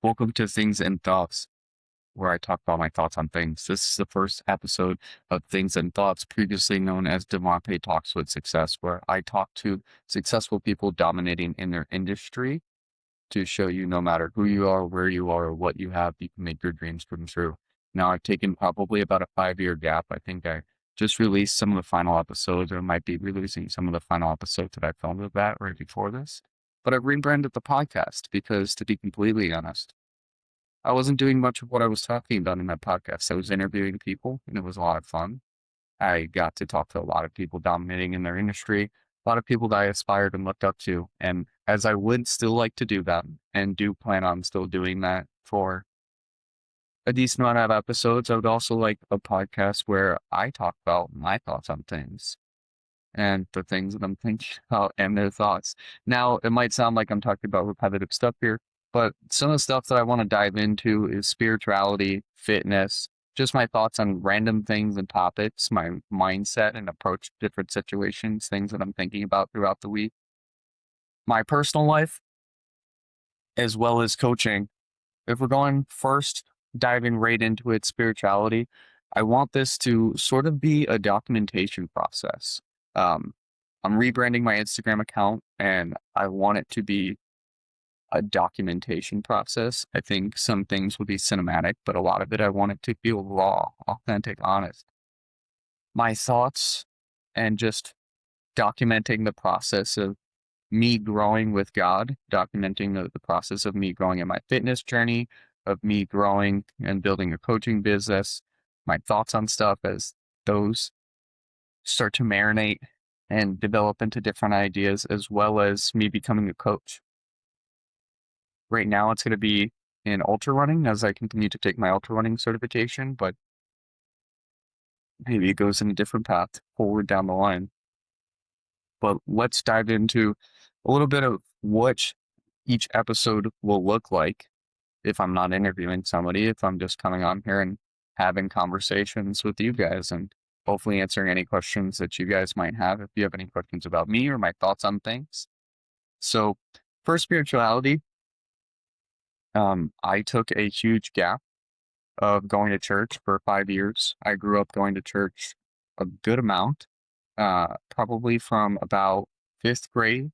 Welcome to Things and Thoughts, where I talk about my thoughts on things. This is the first episode of Things and Thoughts, previously known as Devontae Talks with Success, where I talk to successful people dominating in their industry to show you no matter who you are, where you are, or what you have, you can make your dreams come true. Now, I've taken probably about a 5-year gap. I think I just released some of the final episodes, or might be releasing some of the final episodes that I filmed with that right before this. But I've rebranded the podcast because, to be completely honest, I wasn't doing much of what I was talking about in that podcast. I was interviewing people, and it was a lot of fun. I got to talk to a lot of people dominating in their industry, a lot of people that I aspired and looked up to. And as I would still like to do that and do plan on still doing that for a decent amount of episodes, I would also like a podcast where I talk about my thoughts on things and the things that I'm thinking about and their thoughts. Now, it might sound like I'm talking about repetitive stuff here, but some of the stuff that I want to dive into is spirituality, fitness, just my thoughts on random things and topics, my mindset and approach to different situations, things that I'm thinking about throughout the week, my personal life, as well as coaching. If we're going first, diving right into it, spirituality, I want this to sort of be a documentation process. Um, I'm rebranding my Instagram account and I want it to be a documentation process. I think some things will be cinematic, but a lot of it I want it to feel raw, authentic, honest. My thoughts and just documenting the process of me growing with God, documenting the process of me growing in my fitness journey, of me growing and building a coaching business, my thoughts on stuff as those start to marinate and develop into different ideas, as well as me becoming a coach. Right now, it's going to be in ultra running as I continue to take my ultra running certification, but maybe it goes in a different path forward down the line. But let's dive into a little bit of what each episode will look like if I'm not interviewing somebody, if I'm just coming on here and having conversations with you guys and hopefully answering any questions that you guys might have if you have any questions about me or my thoughts on things. So for spirituality, I took a huge gap of going to church for 5 years. I grew up going to church a good amount, probably from about 5th grade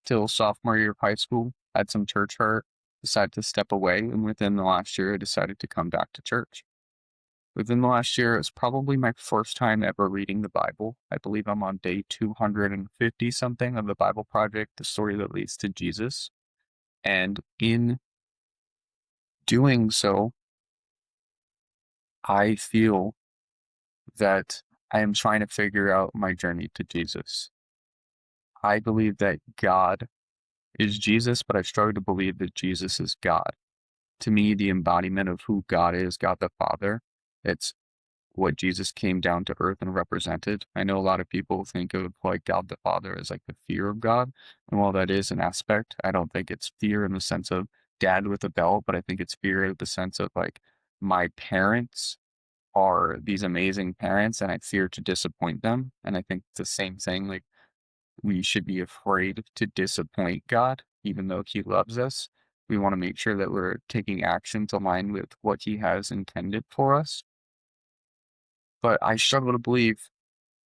till sophomore year of high school. Had some church hurt, decided to step away, and within the last year, I decided to come back to church. Within the last year, it was probably my first time ever reading the Bible. I believe I'm on day 250 something of the Bible Project, the story that leads to Jesus. And in doing so, I feel that I am trying to figure out my journey to Jesus. I believe that God is Jesus, but I struggle to believe that Jesus is God. To me, the embodiment of who God is, God the Father, it's what Jesus came down to earth and represented. I know a lot of people think of like God the Father as like the fear of God. And while that is an aspect, I don't think it's fear in the sense of dad with a belt, but I think it's fear in the sense of like my parents are these amazing parents and I fear to disappoint them. And I think it's the same thing. Like we should be afraid to disappoint God, even though He loves us. We want to make sure that we're taking actions aligned with what He has intended for us. But I struggle to believe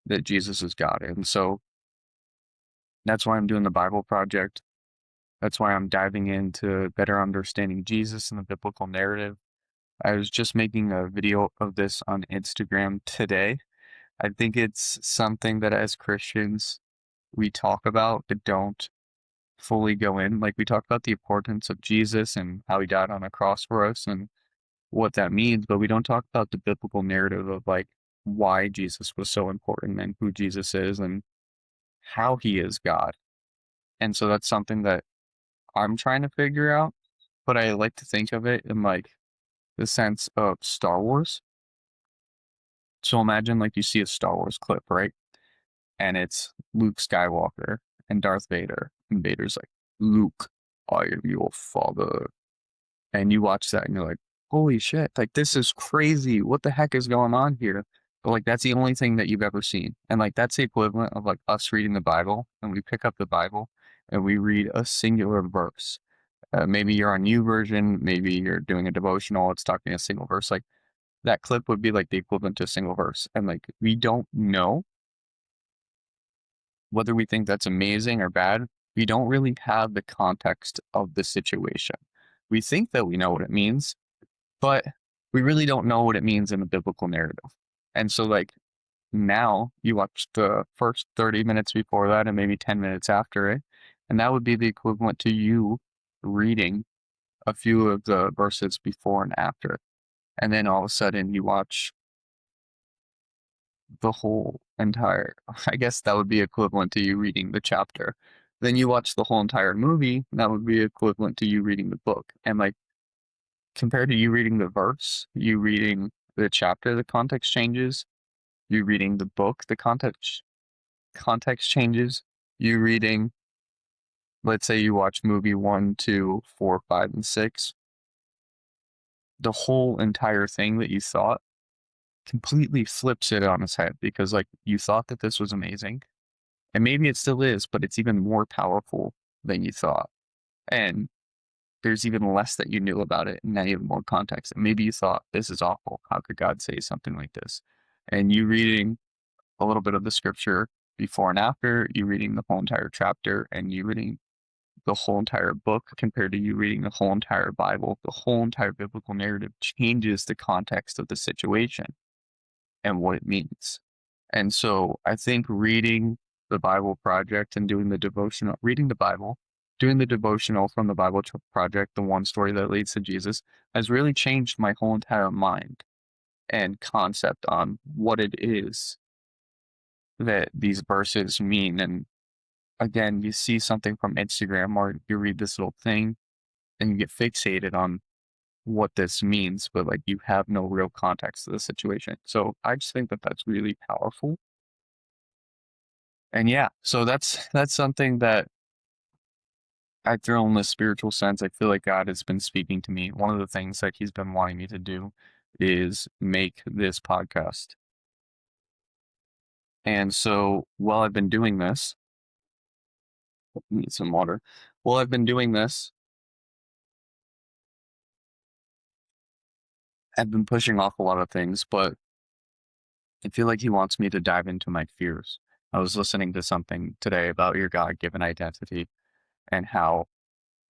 that Jesus is God. And so that's why I'm doing the Bible Project. That's why I'm diving into better understanding Jesus and the biblical narrative. I was just making a video of this on Instagram today. I think it's something that as Christians we talk about but don't fully go in. Like we talk about the importance of Jesus and how He died on a cross for us and what that means, but we don't talk about the biblical narrative of like why Jesus was so important and who Jesus is and how He is God. And so that's something that I'm trying to figure out, but I like to think of it in like the sense of Star Wars. So imagine like you see a Star Wars clip, right? And it's Luke Skywalker and Darth Vader. And Vader's like, Luke, I am your father. And you watch that and you're like, holy shit, like this is crazy. What the heck is going on here? But like that's the only thing that you've ever seen. And like that's the equivalent of like us reading the Bible and we pick up the Bible and we read a singular verse. Maybe you're on YouVersion, maybe you're doing a devotional, it's talking a single verse. Like that clip would be like the equivalent to a single verse. And like we don't know whether we think that's amazing or bad. We don't really have the context of the situation. We think that we know what it means, but we really don't know what it means in the biblical narrative. And so like now you watch the first 30 minutes before that and maybe 10 minutes after it, and that would be the equivalent to you reading a few of the verses before and after. And then all of a sudden you watch the whole entire, I guess that would be equivalent to you reading the chapter. Then you watch the whole entire movie, that would be equivalent to you reading the book. And like compared to you reading the verse, you reading the chapter, the context changes. You reading the book, the context changes. You reading, let's say you watch movie 1, 2, 4, 5, and 6. The whole entire thing that you thought completely flips it on its head because like you thought that this was amazing. And maybe it still is, but it's even more powerful than you thought. And there's even less that you knew about it and now you have more context. And maybe you thought, this is awful. How could God say something like this? And you reading a little bit of the scripture before and after, you reading the whole entire chapter, and you reading the whole entire book compared to you reading the whole entire Bible, the whole entire biblical narrative changes the context of the situation and what it means. And so I think reading the Bible Project and doing the devotional, reading the Bible, doing the devotional from the Bible Project, the one story that leads to Jesus, has really changed my whole entire mind and concept on what it is that these verses mean. And again, you see something from Instagram or you read this little thing and you get fixated on what this means, but like you have no real context to the situation. So I just think that that's really powerful. And yeah, so that's something that I feel in the spiritual sense. I feel like God has been speaking to me. One of the things that he's been wanting me to do is make this podcast. And so while I've been doing this, need some water. While I've been doing this, I've been pushing off a lot of things, but I feel like he wants me to dive into my fears. I was listening to something today about your God-given identity and how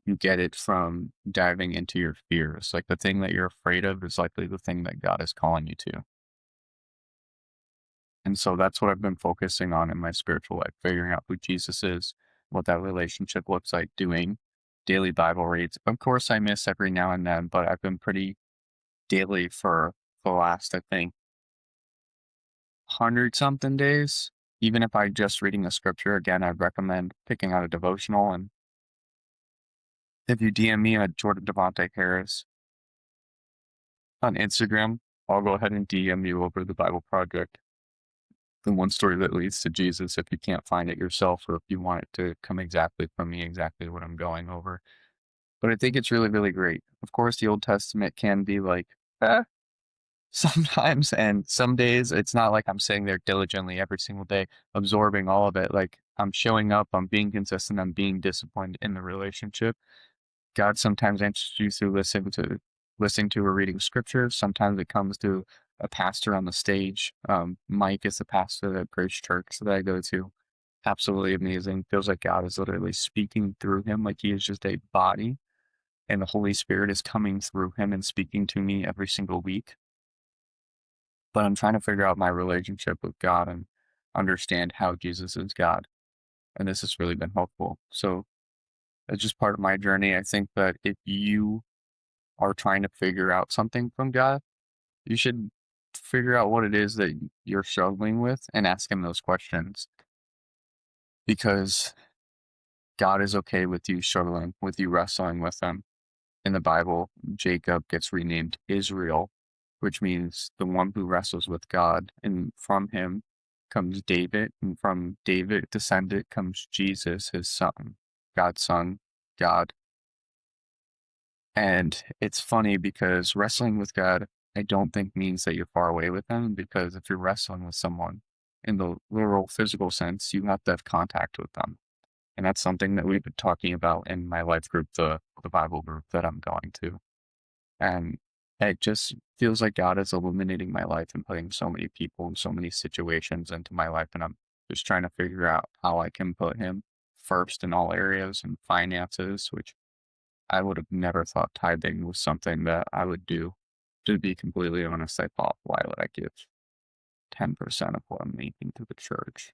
you get it from diving into your fears. Like the thing that you're afraid of is likely the thing that God is calling you to. And so that's what I've been focusing on in my spiritual life, figuring out who Jesus is, what that relationship looks like, doing daily Bible reads. Of course, I miss every now and then, but I've been pretty daily for the last, I think, 100 something days. Even if I just reading the scripture, again, I'd recommend picking out a devotional. And if you DM me at Jordan Devontae Harris on Instagram, I'll go ahead and DM you over the Bible Project, the one story that leads to Jesus, if you can't find it yourself or if you want it to come exactly from me, exactly what I'm going over. But I think it's really, really great. Of course, the Old Testament can be like, eh, sometimes, and some days it's not like I'm sitting there diligently every single day, absorbing all of it. Like I'm showing up, I'm being consistent, I'm being disciplined in the relationship. God sometimes answers you through listening to or reading scripture. Sometimes it comes through a pastor on the stage. Mike is the pastor at Grace Church that I go to. Absolutely amazing. Feels like God is literally speaking through him, like he is just a body, and the Holy Spirit is coming through him and speaking to me every single week. But I'm trying to figure out my relationship with God and understand how Jesus is God. And this has really been helpful. So it's just part of my journey. I think that if you are trying to figure out something from God, you should figure out what it is that you're struggling with and ask him those questions. Because God is okay with you struggling, with you wrestling with him. In the Bible, Jacob gets renamed Israel, which means the one who wrestles with God. And from him comes David, and from David descended comes Jesus, his son, God's son, God. And it's funny because wrestling with God, I don't think means that you're far away with him, because if you're wrestling with someone in the literal physical sense, you have to have contact with them. And that's something that we've been talking about in my life group, the Bible group that I'm going to. And it just feels like God is illuminating my life and putting so many people and so many situations into my life. And I'm just trying to figure out how I can put him first in all areas and finances, which I would have never thought tithing was something that I would do. To be completely honest, I thought, why would I give 10% of what I'm making to the church?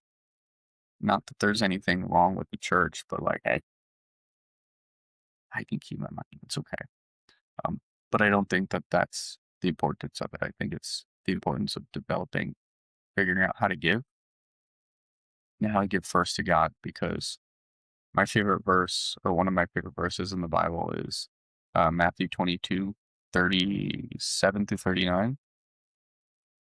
Not that there's anything wrong with the church, but like, I can keep my money. It's okay. Um, but I don't think that that's the importance of it. I think it's the importance of developing, figuring out how to give and how to give first to God, because my favorite verse, or one of my favorite verses in the Bible, is Matthew 22:37-39. It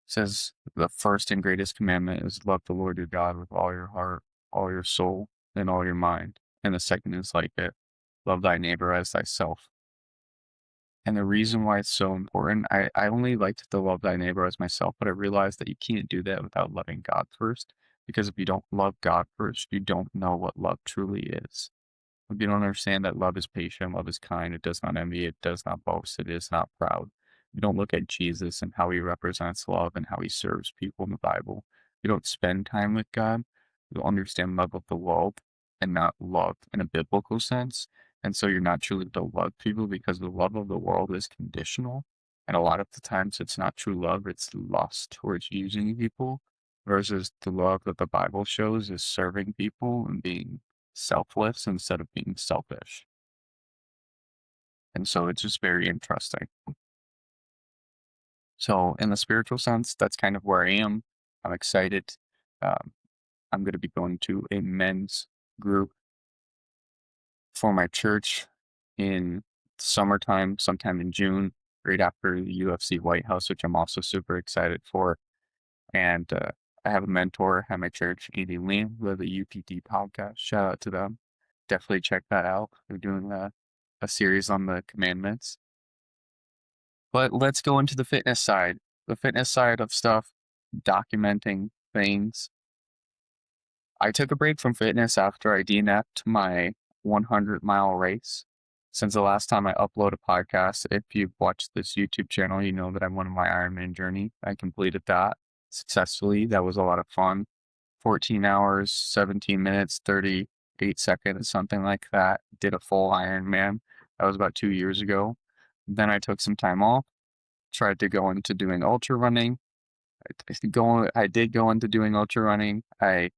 says, the first and greatest commandment is love the Lord your God with all your heart, all your soul, and all your mind. And the second is like it, love thy neighbor as thyself. And the reason why it's so important, I only liked to love thy neighbor as myself, but I realized that you can't do that without loving God first. Because if you don't love God first, you don't know what love truly is. If you don't understand that love is patient, love is kind, it does not envy, it does not boast, it is not proud. You don't look at Jesus and how he represents love and how he serves people in the Bible. You don't spend time with God. You'll understand love of the world and not love in a biblical sense. And so you're not truly to love people, because the love of the world is conditional. And a lot of the times it's not true love, it's lust towards using people, versus the love that the Bible shows is serving people and being selfless instead of being selfish. And so it's just very interesting. So in the spiritual sense, that's kind of where I am. I'm excited. Um, I'm going to be going to a men's group for my church in summertime, sometime in June, right after the UFC White House, which I'm also super excited for. And I have a mentor at my church, Andy Lee, with the UPD podcast. Shout out to them. Definitely check that out. They're doing a series on the commandments. But let's go into the fitness side. The fitness side of stuff, documenting things. I took a break from fitness after I DNF'd my 100-mile race. Since the last time I upload a podcast, if you've watched this YouTube channel, you know that I went on my Ironman journey. I completed that successfully. That was a lot of fun. 14 hours, 17 minutes, 38 seconds, something like that. Did a full Ironman. That was about 2 years ago. Then I took some time off, tried to go into doing ultra running. I did go into doing ultra running. I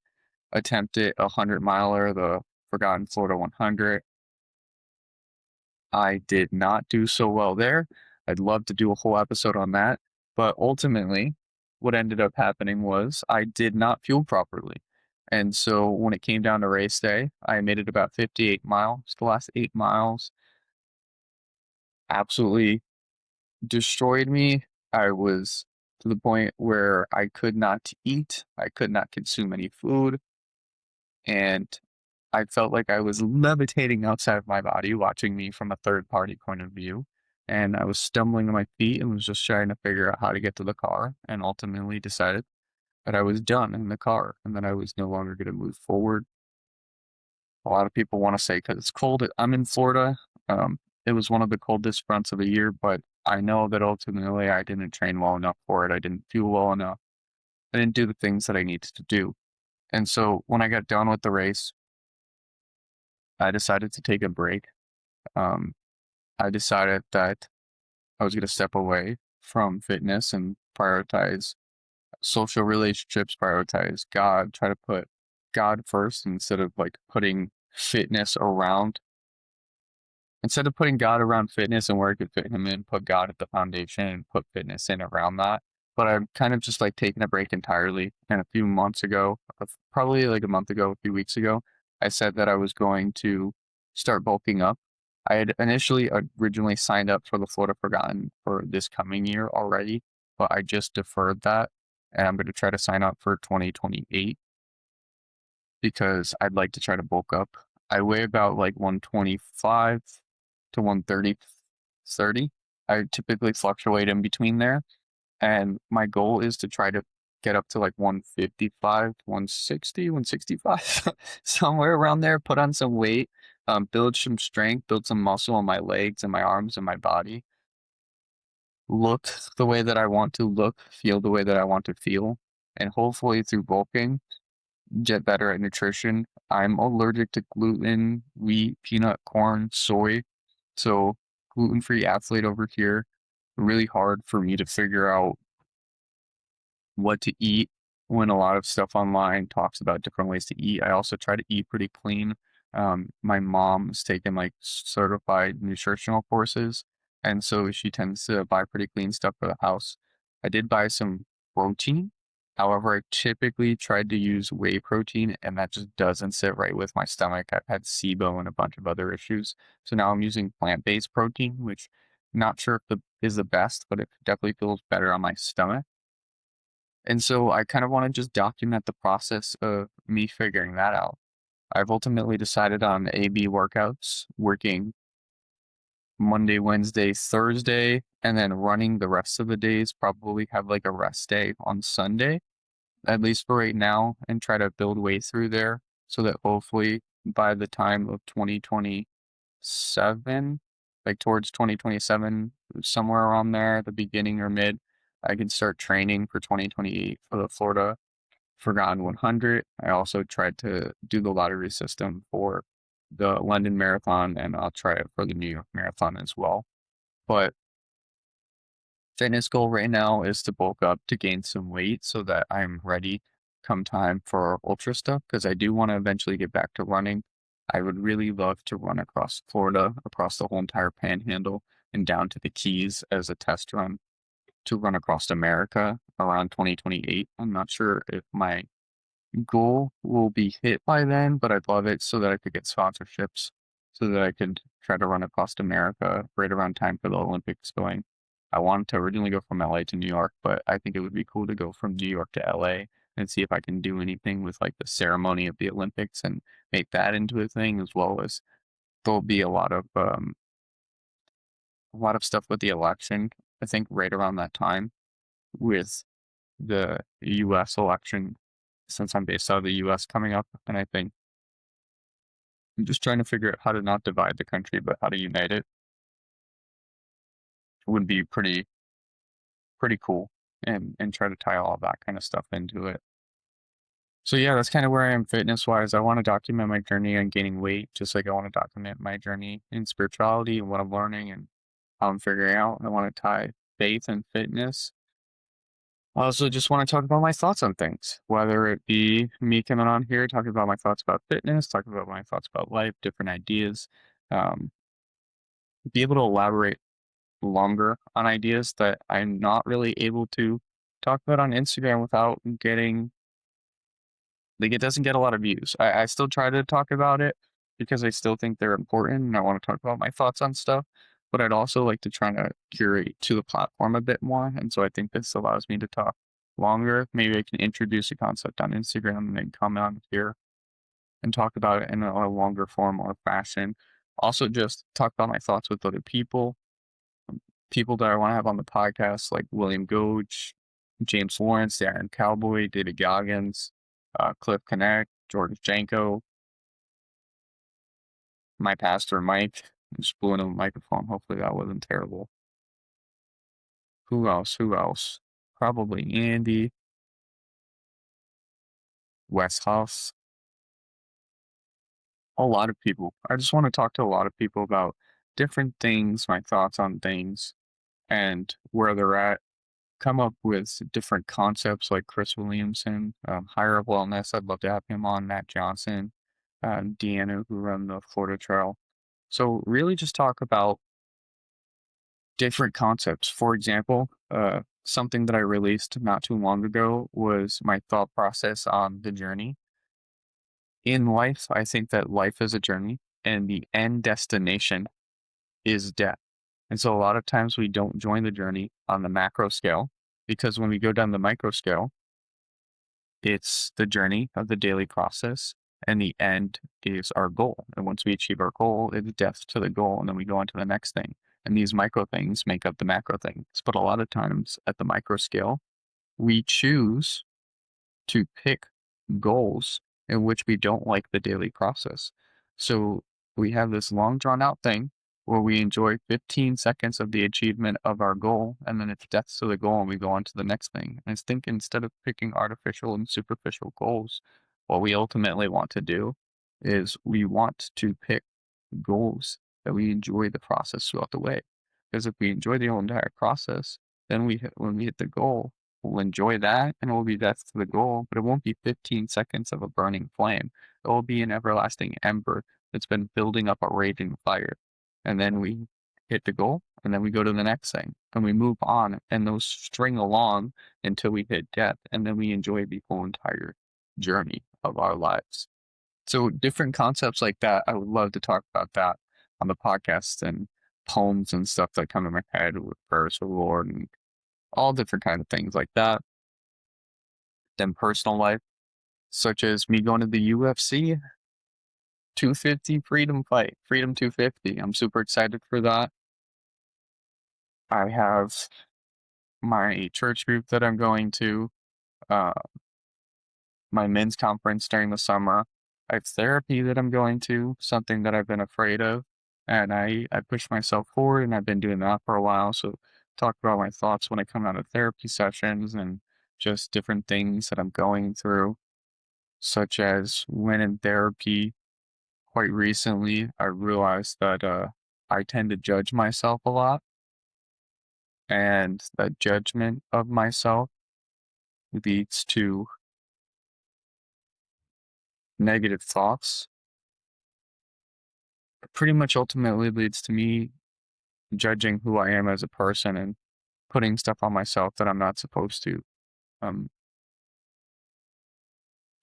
attempted a 100-miler, the Forgotten Florida 100. I did not do so well there. I'd love to do a whole episode on that. But ultimately, what ended up happening was I did not fuel properly. And so when it came down to race day, I made it about 58 miles. The last 8 miles absolutely destroyed me. I was to the point where I could not eat. I could not consume any food. And I felt like I was levitating outside of my body, watching me from a third party point of view. And I was stumbling on my feet and was just trying to figure out how to get to the car, and ultimately decided that I was done in the car and that I was no longer going to move forward. A lot of people want to say, because it's cold, I'm in Florida. It was one of the coldest fronts of the year, but I know that ultimately I didn't train well enough for it. I didn't fuel well enough. I didn't do the things that I needed to do. And so when I got done with the race, I decided to take a break. I decided that I was going to step away from fitness and prioritize social relationships, prioritize God, try to put God first instead of like putting fitness around. Instead of putting God around fitness and where I could fit him in, put God at the foundation and put fitness in around that. But I'm kind of just like taking a break entirely. And a few months ago, probably like a month ago, a few weeks ago, I said that I was going to start bulking up. I had initially originally signed up for the Florida Forgotten for this coming year already, but I just deferred that. And I'm going to try to sign up for 2028 because I'd like to try to bulk up. I weigh about like 125 to 130, 30. I typically fluctuate in between there. And my goal is to try to get up to like 155, 160, 165, somewhere around there, put on some weight, build some strength, build some muscle on my legs and my arms and my body, look the way that I want to look, feel the way that I want to feel, and hopefully through bulking, get better at nutrition. I'm allergic to gluten, wheat, peanut, corn, soy. So gluten-free athlete over here. Really hard for me to figure out what to eat when a lot of stuff online talks about different ways to eat. I also try to eat pretty clean. My mom's taken like certified nutritional courses, and so she tends to buy pretty clean stuff for the house. I did buy some protein. However, I typically tried to use whey protein, and that just doesn't sit right with my stomach. I've had SIBO and a bunch of other issues. So now I'm using plant-based protein, which not sure if is the best, but it definitely feels better on my stomach. And so I kind of want to just document the process of me figuring that out. I've ultimately decided on AB workouts, working Monday, Wednesday, Thursday, and then running the rest of the days, probably have like a rest day on Sunday, at least for right now, and try to build way through there so that hopefully by the time of 2027, like towards 2027, somewhere around there, the beginning or mid, I can start training for 2028 for the Florida Forgotten 100. I also tried to do the lottery system for the London Marathon, and I'll try it for the New York Marathon as well. But fitness goal right now is to bulk up to gain some weight so that I'm ready come time for ultra stuff, because I do want to eventually get back to running. I would really love to run across Florida, across the whole entire panhandle, and down to the Keys as a test run to run across America around 2028. I'm not sure if my goal will be hit by then, but I'd love it so that I could get sponsorships so that I could try to run across America right around time for the Olympics going. I wanted to originally go from LA to New York, but I think it would be cool to go from New York to LA and see if I can do anything with like the ceremony of the Olympics and make that into a thing, as well as there'll be a lot of stuff with the election. I think right around that time with the US election, since I'm based out of the US coming up, and I think I'm just trying to figure out how to not divide the country, but how to unite it would be pretty cool, and try to tie all that kind of stuff into it. So yeah, that's kind of where I am fitness wise. I want to document my journey on gaining weight, just like I want to document my journey in spirituality and what I'm learning and how I'm figuring out. I want to tie faith and fitness. I also just want to talk about my thoughts on things, whether it be me coming on here, talking about my thoughts about fitness, talking about my thoughts about life, different ideas, um, be able to elaborate longer on ideas that I'm not really able to talk about on Instagram without getting, like, it doesn't get a lot of views. I still try to talk about it because I still think they're important and I want to talk about my thoughts on stuff, but I'd also like to try to curate to the platform a bit more. And so I think this allows me to talk longer. Maybe I can introduce a concept on Instagram and then come on here and talk about it in a longer form or fashion. Also, just talk about my thoughts with other people, people that I want to have on the podcast, like William Goge, James Lawrence, the Iron Cowboy, David Goggins, Cliff Connect, George Janko, my pastor Mike. I just blew into the microphone. Hopefully that wasn't terrible. Who else? Who else? Probably Andy, Wes Huff, a lot of people. I just want to talk to a lot of people about different things, my thoughts on things, and where they're at. Come up with different concepts like Chris Williamson, Higher Up Wellness. I'd love to have him on. Matt Johnson, Deanna, who run the Florida Trail. So really just talk about different concepts. For example, something that I released not too long ago was my thought process on the journey. In life, I think that life is a journey and the end destination is death. And so a lot of times we don't join the journey on the macro scale, because when we go down the micro scale, it's the journey of the daily process and the end is our goal. And once we achieve our goal, it's death to the goal. And then we go on to the next thing. And these micro things make up the macro things. But a lot of times at the micro scale, we choose to pick goals in which we don't like the daily process. So we have this long drawn out thing where we enjoy 15 seconds of the achievement of our goal, and then it's death to the goal, and we go on to the next thing. And I think instead of picking artificial and superficial goals, what we ultimately want to do is we want to pick goals that we enjoy the process throughout the way. Because if we enjoy the whole entire process, then when we hit the goal, we'll enjoy that and it will be death to the goal, but it won't be 15 seconds of a burning flame. It will be an everlasting ember that's been building up a raging fire. And then we hit the goal and then we go to the next thing and we move on and those string along until we hit death and then we enjoy the whole entire journey of our lives. So different concepts like that, I would love to talk about that on the podcast and poems and stuff that come in my head with prayers to the Lord and all different kind of things like that. Then personal life, such as me going to the UFC 250 freedom fight, Freedom 250. I'm super excited for that. I have my church group that I'm going to, uh, my men's conference during the summer. I have therapy that I'm going to, something that I've been afraid of. And I push myself forward and I've been doing that for a while. So talk about my thoughts when I come out of therapy sessions and just different things that I'm going through, such as when in therapy quite recently, I realized that I tend to judge myself a lot and that judgment of myself leads to negative thoughts. It pretty much ultimately leads to me judging who I am as a person and putting stuff on myself that I'm not supposed to. Um,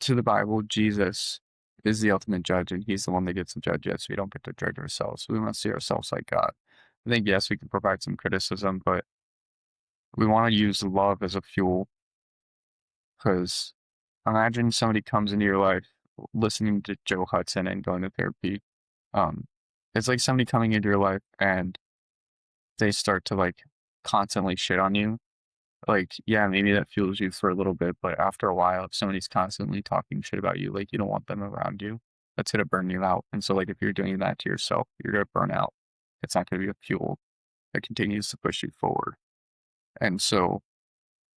to the Bible, Jesus is the ultimate judge, and he's the one that gets to judge us. We don't get to judge ourselves. We want to see ourselves like God. I think, yes, we can provide some criticism, but we want to use love as a fuel because imagine somebody comes into your life listening to Joe Hudson and going to therapy. Um, it's like somebody coming into your life and they start to like constantly shit on you. Like, yeah, maybe that fuels you for a little bit, but after a while, if somebody's constantly talking shit about you, like you don't want them around you, that's gonna burn you out. And so, like, if you're doing that to yourself, you're gonna burn out. It's not gonna be a fuel that continues to push you forward. And so,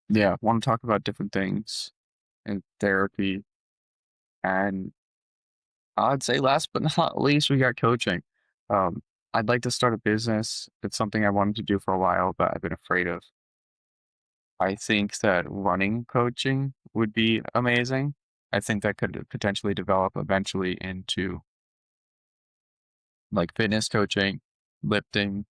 yeah, want to talk about different things in therapy. And I'd say last but not least, we got coaching. Um, I'd like to start a business. It's something I wanted to do for a while, but I've been afraid of. I think that running coaching would be amazing. I think that could potentially develop eventually into like fitness coaching, lifting,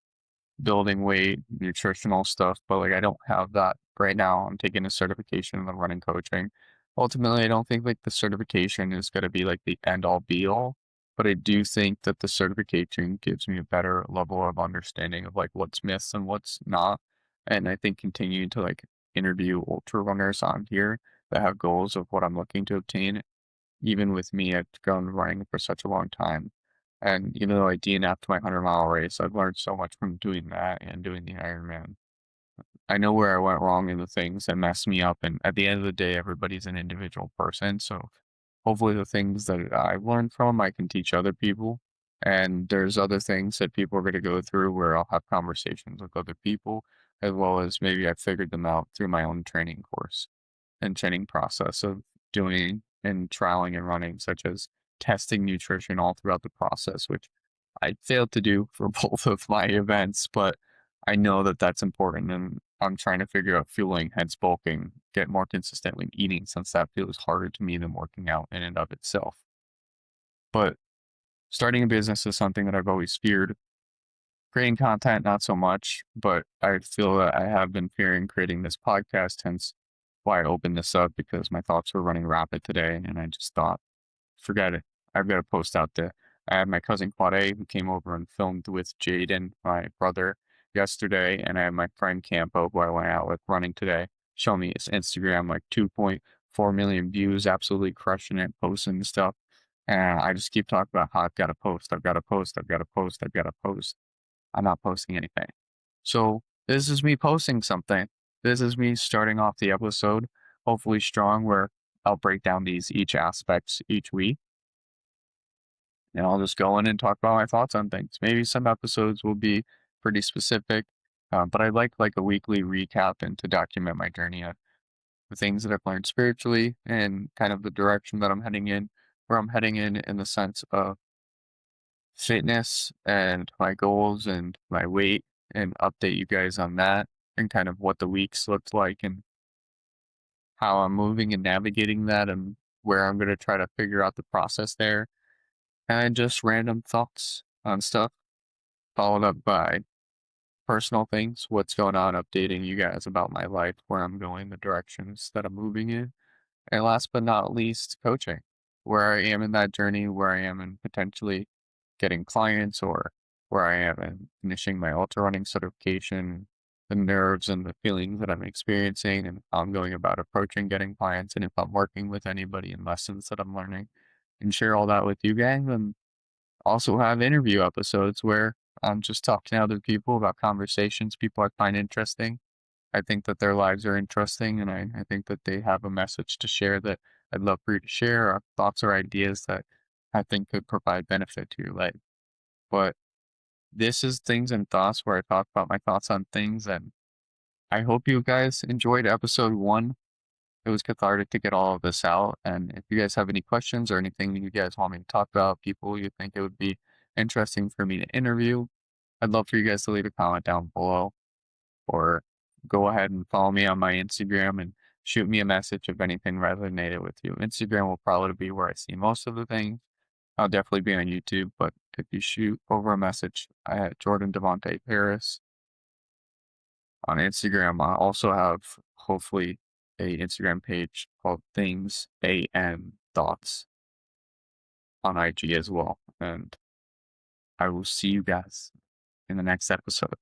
building weight, nutritional stuff, but like I don't have that right now. I'm taking a certification in the running coaching. Ultimately, I don't think like the certification is going to be like the end all be all, but I do think that the certification gives me a better level of understanding of like what's myths and what's not. And I think continuing to like interview ultra runners on here that have goals of what I'm looking to obtain, even with me, I've gone running for such a long time. And even though I DNF'd my 100-mile race, I've learned so much from doing that and doing the Ironman. I know where I went wrong in the things that messed me up. And at the end of the day, everybody's an individual person. So hopefully the things that I've learned from, I can teach other people. And there's other things that people are going to go through where I'll have conversations with other people, as well as maybe I've figured them out through my own training course and training process of doing and trialing and running, such as testing nutrition all throughout the process, which I failed to do for both of my events, but I know that that's important. And I'm trying to figure out fueling, hence bulking, get more consistent with eating since that feels harder to me than working out in and of itself. But starting a business is something that I've always feared. Creating content, not so much, but I feel that I have been fearing creating this podcast, hence why I opened this up because my thoughts were running rapid today. And I just thought, forget it. I've got to post out there. I had my cousin Quade who came over and filmed with Jaden, my brother, yesterday. And I had my friend Campo who I went out with running today, show me his Instagram, like 2.4 million views, absolutely crushing it, posting stuff. And I just keep talking about how I've got to post, I've got to post, I've got to post, I've got to post. I'm not posting anything. So this is me posting something. This is me starting off the episode, hopefully strong, where I'll break down these each aspects each week, and I'll just go in and talk about my thoughts on things. Maybe some episodes will be pretty specific, but I like a weekly recap and to document my journey of the things that I've learned spiritually and kind of the direction that I'm heading in, where I'm heading in the sense of fitness and my goals and my weight, and update you guys on that and kind of what the weeks looked like and how I'm moving and navigating that and where I'm going to try to figure out the process there. And just random thoughts on stuff, followed up by personal things, what's going on, updating you guys about my life, where I'm going, the directions that I'm moving in. And last but not least, coaching, where I am in that journey, where I am in potentially getting clients, or where I am in finishing my ultra running certification, the nerves and the feelings that I'm experiencing, and how I'm going about approaching getting clients, and if I'm working with anybody in lessons that I'm learning, and share all that with you guys. And also have interview episodes where I'm just talking to other people about conversations people I find interesting. I think that their lives are interesting, and I think that they have a message to share that I'd love for you to share, or thoughts or ideas that I think could provide benefit to your life. But this is Things and Thoughts, where I talk about my thoughts on things, and I hope you guys enjoyed episode 1. It was cathartic to get all of this out, and if you guys have any questions or anything that you guys want me to talk about, people you think it would be interesting for me to interview, I'd love for you guys to leave a comment down below, or go ahead and follow me on my Instagram and shoot me a message if anything resonated with you. Instagram will probably be where I see most of the things. I'll definitely be on YouTube, but if you shoot over a message, I had Jordan Devontae Paris on Instagram. I also have, hopefully, a Instagram page called Things AM Thoughts on IG as well. And I will see you guys in the next episode.